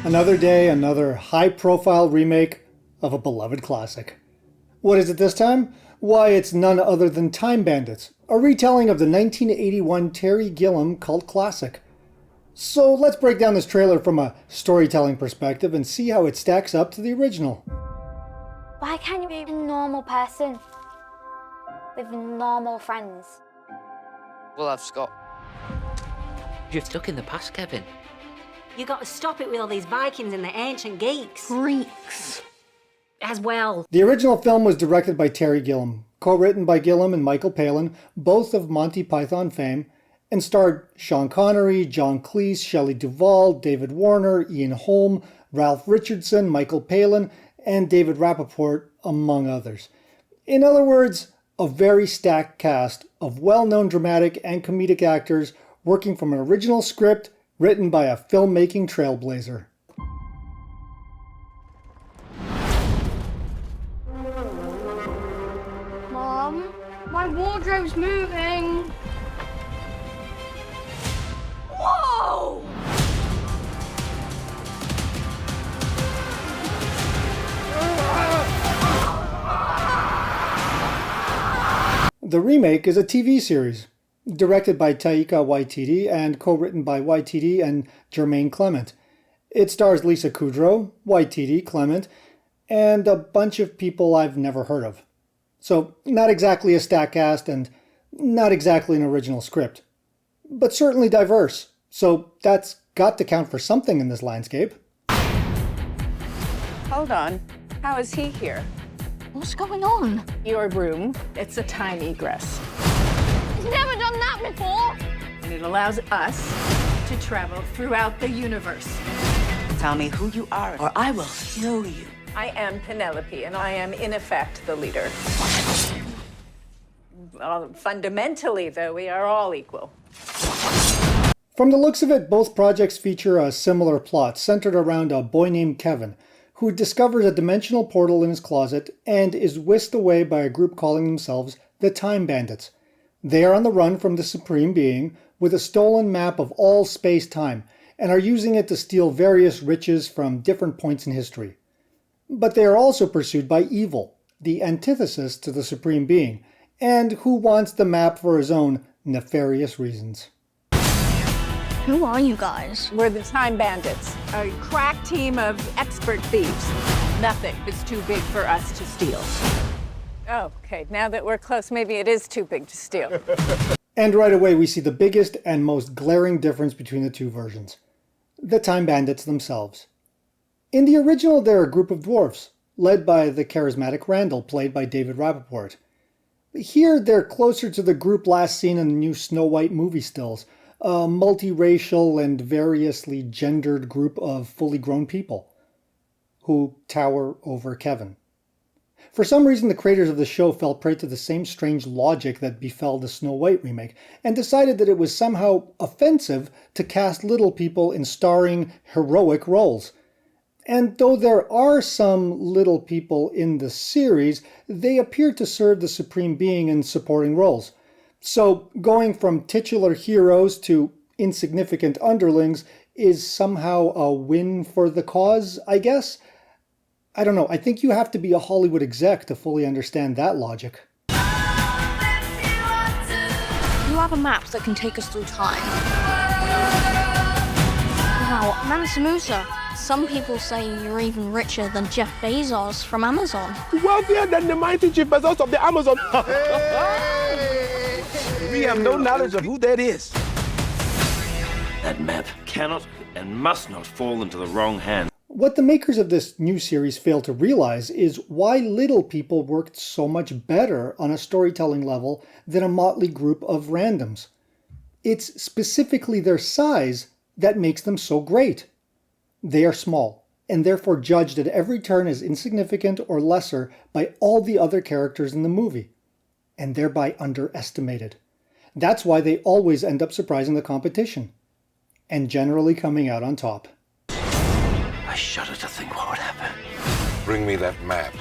Another day, another high-profile remake of a beloved classic. What is it this time? Why, it's none other than Time Bandits, a retelling of the 1981 Terry Gilliam cult classic. So let's break down this trailer from a storytelling perspective and see how it stacks up to the original. Why can't you be a normal person with normal friends? Well, I've Scott. You're stuck in the past, Kevin. You got to stop it with all these Vikings and the ancient geeks. Freaks. As well. The original film was directed by Terry Gilliam, co-written by Gilliam and Michael Palin, both of Monty Python fame, and starred Sean Connery, John Cleese, Shelley Duvall, David Warner, Ian Holm, Ralph Richardson, Michael Palin, and David Rappaport, among others. In other words, a very stacked cast of well-known dramatic and comedic actors working from an original script written by a filmmaking trailblazer. Mom, my wardrobe's moving. Whoa! The remake is a TV series, directed by Taika Waititi and co-written by Waititi and Jermaine Clement. It stars Lisa Kudrow, Waititi, Clement, and a bunch of people I've never heard of. So not exactly a stacked cast and not exactly an original script, but certainly diverse. So that's got to count for something in this landscape. Hold on. How is he here? What's going on? Your room. It's a time egress. He's never done that before. And it allows us to travel throughout the universe. Tell me who you are, or I will show you. I am Penelope, and I am, in effect, the leader. Fundamentally, though, we are all equal. From the looks of it, both projects feature a similar plot centered around a boy named Kevin, who discovers a dimensional portal in his closet and is whisked away by a group calling themselves the Time Bandits. They are on the run from the Supreme Being with a stolen map of all space-time and are using it to steal various riches from different points in history. But they are also pursued by evil, the antithesis to the Supreme Being, and who wants the map for his own nefarious reasons. Who are you guys? We're the Time Bandits, a crack team of expert thieves. Nothing is too big for us to steal. Oh, okay, now that we're close, maybe it is too big to steal. And right away we see the biggest and most glaring difference between the two versions. The Time Bandits themselves. In the original, they're a group of dwarfs, led by the charismatic Randall, played by David Rappaport. Here, they're closer to the group last seen in the new Snow White movie stills, a multiracial and variously gendered group of fully grown people who tower over Kevin. For some reason, the creators of the show fell prey to the same strange logic that befell the Snow White remake, and decided that it was somehow offensive to cast little people in starring, heroic roles. And though there are some little people in the series, they appear to serve the Supreme Being in supporting roles. So going from titular heroes to insignificant underlings is somehow a win for the cause, I guess? I don't know, I think you have to be a Hollywood exec to fully understand that logic. You have a map that can take us through time. Wow, Mansa, some people say you're even richer than Jeff Bezos from Amazon. Wealthier than the mighty Jeff Bezos of the Amazon. We have no knowledge of who that is. That map cannot and must not fall into the wrong hands. What the makers of this new series fail to realize is why little people worked so much better on a storytelling level than a motley group of randoms. It's specifically their size that makes them so great. They are small, and therefore judged at every turn as insignificant or lesser by all the other characters in the movie, and thereby underestimated. That's why they always end up surprising the competition, and generally coming out on top. I shudder to think what would happen. Bring me that map.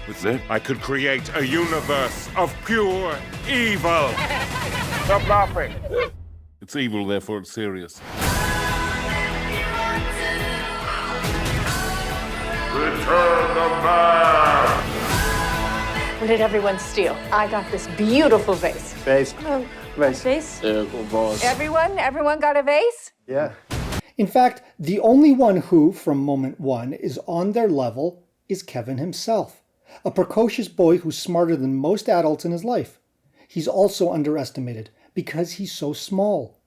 With it, I could create a universe of pure evil. Stop laughing. It's evil, therefore it's serious. What did everyone steal? I got this beautiful vase. Vase. Vase? Everyone got a vase? Yeah. In fact, the only one who, from moment one, is on their level is Kevin himself, a precocious boy who's smarter than most adults in his life. He's also underestimated because he's so small.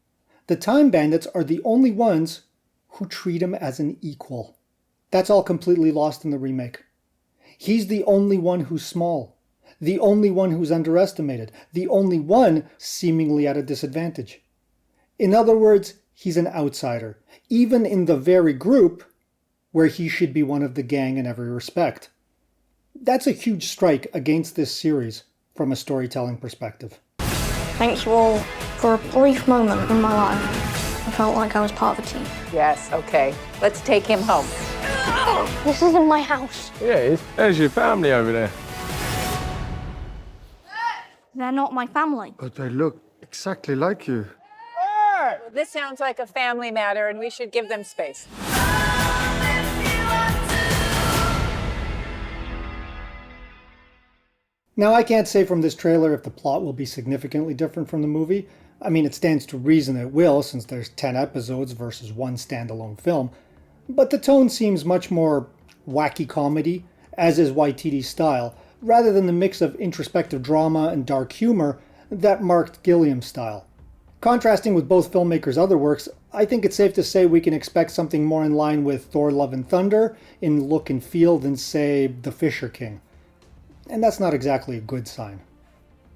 The Time Bandits are the only ones who treat him as an equal. That's all completely lost in the remake. He's the only one who's small, the only one who's underestimated, the only one seemingly at a disadvantage. In other words, he's an outsider, even in the very group where he should be one of the gang in every respect. That's a huge strike against this series from a storytelling perspective. Thanks you all. For a brief moment in my life, I felt like I was part of a team. Yes, okay. Let's take him home. This isn't my house. Yeah, it is. There's your family over there. They're not my family. But they look exactly like you. Well, this sounds like a family matter, and we should give them space. Now, I can't say from this trailer if the plot will be significantly different from the movie. I mean, it stands to reason it will, since there's 10 episodes versus one standalone film. But the tone seems much more wacky comedy, as is Waititi's style, rather than the mix of introspective drama and dark humor that marked Gilliam's style. Contrasting with both filmmakers' other works, I think it's safe to say we can expect something more in line with Thor: Love and Thunder in look and feel than, say, The Fisher King. And that's not exactly a good sign.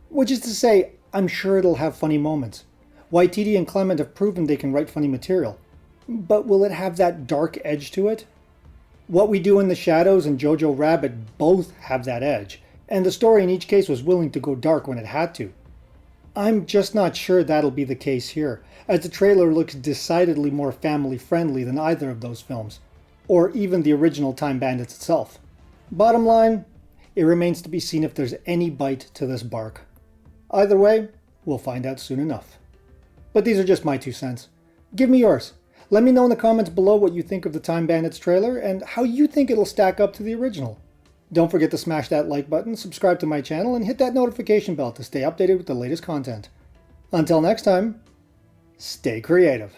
Which is to say, I'm sure it'll have funny moments. Waititi and Clement have proven they can write funny material. But will it have that dark edge to it? What We Do in the Shadows and Jojo Rabbit both have that edge, and the story in each case was willing to go dark when it had to. I'm just not sure that'll be the case here, as the trailer looks decidedly more family-friendly than either of those films, or even the original Time Bandits itself. Bottom line, it remains to be seen if there's any bite to this bark. Either way, we'll find out soon enough. But these are just my 2 cents. Give me yours. Let me know in the comments below what you think of the Time Bandits trailer and how you think it'll stack up to the original. Don't forget to smash that like button, subscribe to my channel, and hit that notification bell to stay updated with the latest content. Until next time, stay creative.